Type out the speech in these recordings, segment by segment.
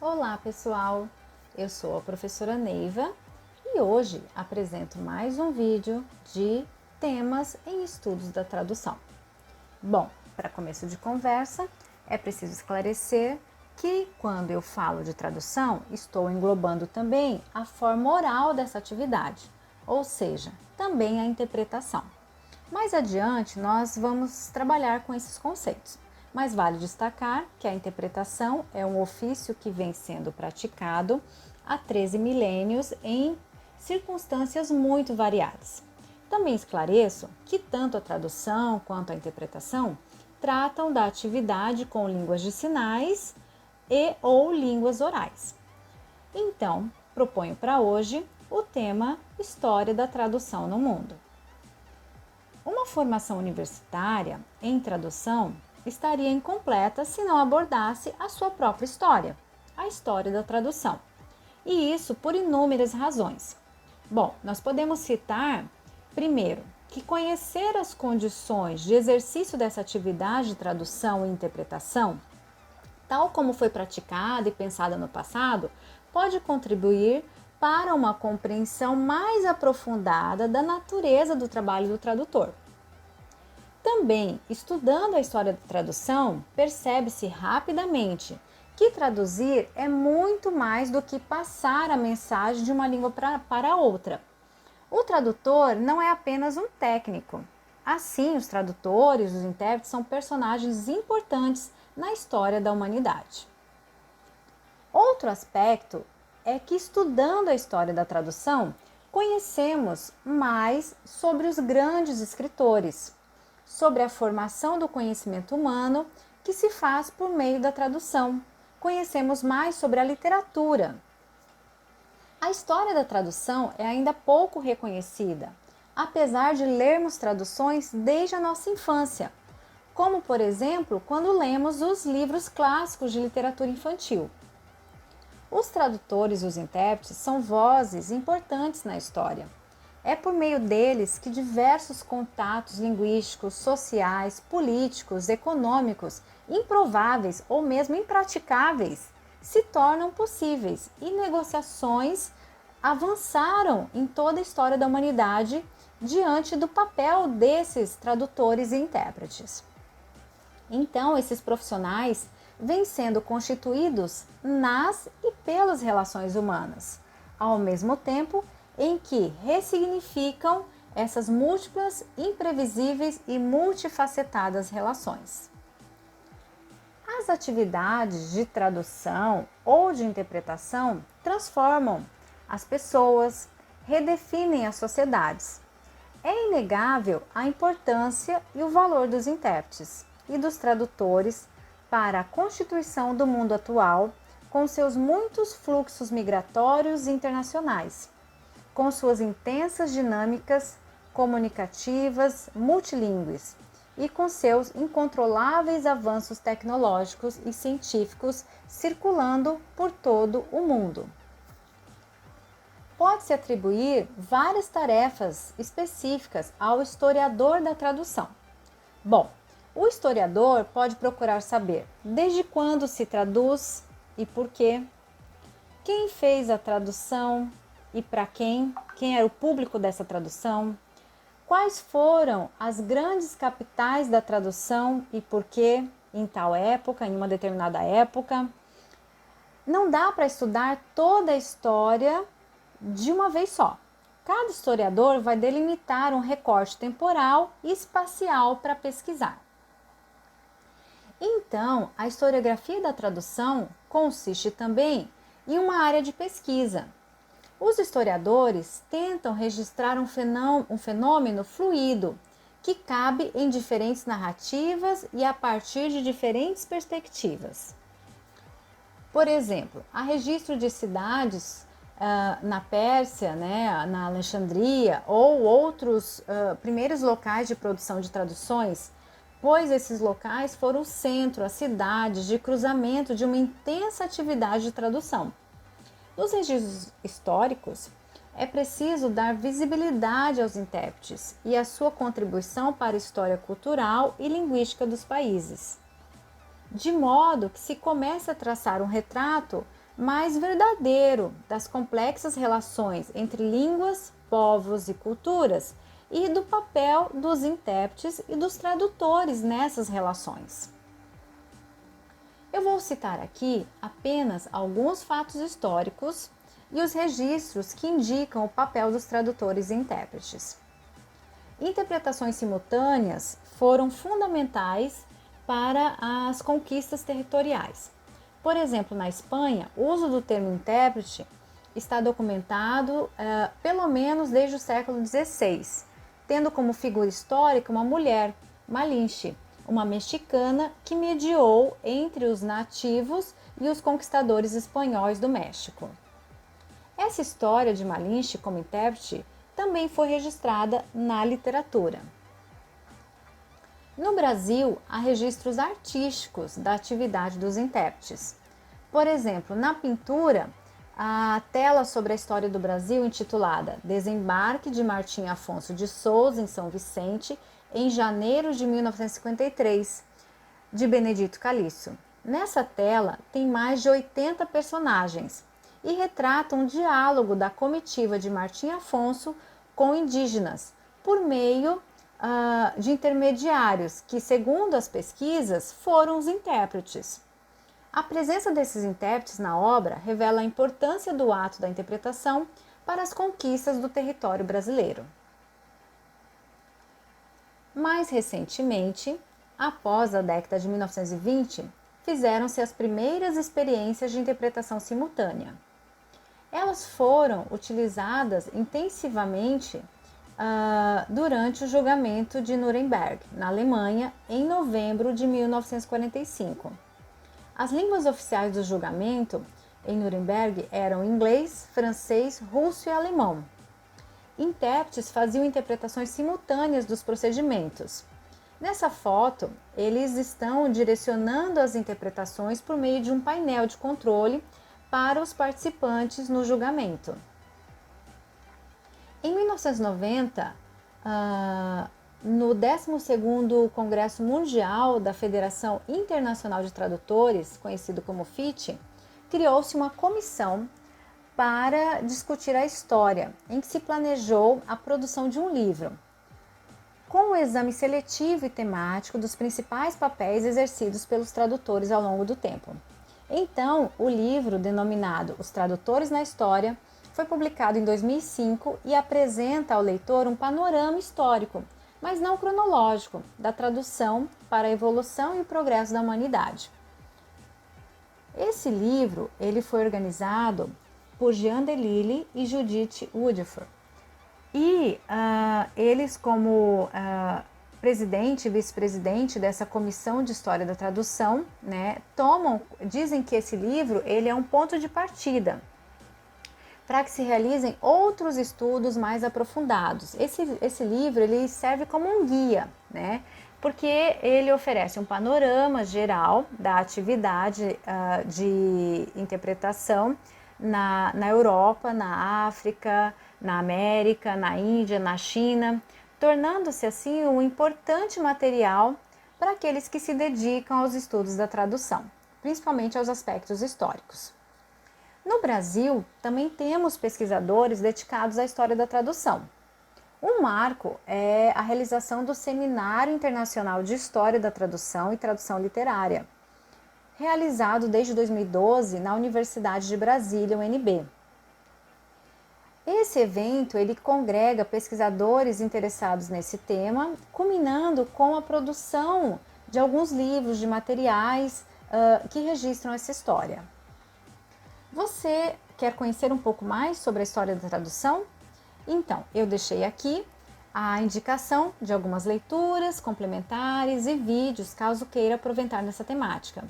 Olá pessoal, eu sou a professora Neiva e hoje apresento mais um vídeo de temas em estudos da tradução. Bom, para começo de conversa, é preciso esclarecer que quando eu falo de tradução, estou englobando também a forma oral dessa atividade, ou seja, também a interpretação. Mais adiante, nós vamos trabalhar com esses conceitos. Mas vale destacar que a interpretação é um ofício que vem sendo praticado há 13 milênios em circunstâncias muito variadas. Também esclareço que tanto a tradução quanto a interpretação tratam da atividade com línguas de sinais e ou línguas orais. Então, proponho para hoje o tema História da Tradução no Mundo. Uma formação universitária em tradução estaria incompleta se não abordasse a sua própria história, a história da tradução. E isso por inúmeras razões. Bom, nós podemos citar, primeiro, que conhecer as condições de exercício dessa atividade de tradução e interpretação, tal como foi praticada e pensada no passado, pode contribuir para uma compreensão mais aprofundada da natureza do trabalho do tradutor. Também, estudando a história da tradução, percebe-se rapidamente que traduzir é muito mais do que passar a mensagem de uma língua para outra. O tradutor não é apenas um técnico. Assim, os tradutores, os intérpretes são personagens importantes na história da humanidade. Outro aspecto é que, estudando a história da tradução, conhecemos mais sobre os grandes escritores, sobre a formação do conhecimento humano que se faz por meio da tradução. Conhecemos mais sobre a literatura. A história da tradução é ainda pouco reconhecida, apesar de lermos traduções desde a nossa infância, como, por exemplo, quando lemos os livros clássicos de literatura infantil. Os tradutores e os intérpretes são vozes importantes na história. É por meio deles que diversos contatos linguísticos, sociais, políticos, econômicos, improváveis ou mesmo impraticáveis se tornam possíveis e negociações avançaram em toda a história da humanidade diante do papel desses tradutores e intérpretes. Então, esses profissionais vêm sendo constituídos nas e pelas relações humanas, ao mesmo tempo em que ressignificam essas múltiplas, imprevisíveis e multifacetadas relações. As atividades de tradução ou de interpretação transformam as pessoas, redefinem as sociedades. É inegável a importância e o valor dos intérpretes e dos tradutores para a constituição do mundo atual, com seus muitos fluxos migratórios internacionais, com suas intensas dinâmicas comunicativas multilingües e com seus incontroláveis avanços tecnológicos e científicos circulando por todo o mundo. Pode-se atribuir várias tarefas específicas ao historiador da tradução. Bom, o historiador pode procurar saber desde quando se traduz e por quê, quem fez a tradução e para quem era o público dessa tradução, quais foram as grandes capitais da tradução e por quê em tal época, em uma determinada época. Não dá para estudar toda a história de uma vez só. Cada historiador vai delimitar um recorte temporal e espacial para pesquisar. Então, a historiografia da tradução consiste também em uma área de pesquisa. Os historiadores tentam registrar um fenômeno fluido que cabe em diferentes narrativas e a partir de diferentes perspectivas. Por exemplo, há registro de cidades na Pérsia, na Alexandria ou outros primeiros locais de produção de traduções, pois esses locais foram o centro, as cidades de cruzamento de uma intensa atividade de tradução. Nos registros históricos, é preciso dar visibilidade aos intérpretes e à sua contribuição para a história cultural e linguística dos países, de modo que se comece a traçar um retrato mais verdadeiro das complexas relações entre línguas, povos e culturas e do papel dos intérpretes e dos tradutores nessas relações. Eu vou citar aqui apenas alguns fatos históricos e os registros que indicam o papel dos tradutores e intérpretes. Interpretações simultâneas foram fundamentais para as conquistas territoriais. Por exemplo, na Espanha, o uso do termo intérprete está documentado pelo menos desde o século XVI, tendo como figura histórica uma mulher, Malinche, uma mexicana que mediou entre os nativos e os conquistadores espanhóis do México. Essa história de Malinche como intérprete também foi registrada na literatura. No Brasil, há registros artísticos da atividade dos intérpretes. Por exemplo, na pintura, a tela sobre a história do Brasil intitulada Desembarque de Martim Afonso de Souza em São Vicente, em janeiro de 1953, de Benedito Calixto. Nessa tela tem mais de 80 personagens e retrata um diálogo da comitiva de Martim Afonso com indígenas, por meio de intermediários, que, segundo as pesquisas, foram os intérpretes. A presença desses intérpretes na obra revela a importância do ato da interpretação para as conquistas do território brasileiro. Mais recentemente, após a década de 1920, fizeram-se as primeiras experiências de interpretação simultânea. Elas foram utilizadas intensivamente durante o julgamento de Nuremberg, na Alemanha, em novembro de 1945. As línguas oficiais do julgamento em Nuremberg eram inglês, francês, russo e alemão. Intérpretes faziam interpretações simultâneas dos procedimentos. Nessa foto, eles estão direcionando as interpretações por meio de um painel de controle para os participantes no julgamento. Em 1990, no 12º Congresso Mundial da Federação Internacional de Tradutores, conhecido como FIT, criou-se uma comissão para discutir a história, em que se planejou a produção de um livro, com o exame seletivo e temático dos principais papéis exercidos pelos tradutores ao longo do tempo. Então, o livro, denominado Os Tradutores na História, foi publicado em 2005 e apresenta ao leitor um panorama histórico, mas não cronológico, da tradução para a evolução e o progresso da humanidade. Esse livro ele foi organizado por Jean Delisle e Judith Woodford. E eles, como presidente e vice-presidente dessa comissão de história da tradução, né, dizem que esse livro ele é um ponto de partida para que se realizem outros estudos mais aprofundados. Esse livro ele serve como um guia, né, porque ele oferece um panorama geral da atividade de interpretação na Europa, na África, na América, na Índia, na China, tornando-se assim um importante material para aqueles que se dedicam aos estudos da tradução, principalmente aos aspectos históricos. No Brasil, também temos pesquisadores dedicados à história da tradução. Um marco é a realização do Seminário Internacional de História da Tradução e Tradução Literária, realizado desde 2012 na Universidade de Brasília, UNB. Esse evento ele congrega pesquisadores interessados nesse tema, culminando com a produção de alguns livros de materiais que registram essa história. Você quer conhecer um pouco mais sobre a história da tradução? Então, eu deixei aqui a indicação de algumas leituras complementares e vídeos, caso queira aproveitar nessa temática.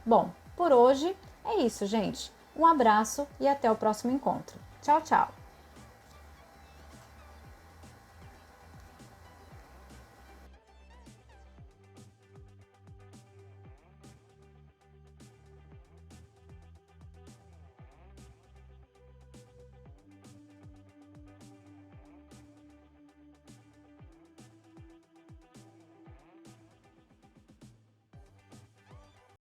Bom, por hoje é isso, gente. Um abraço e até o próximo encontro. Tchau, tchau!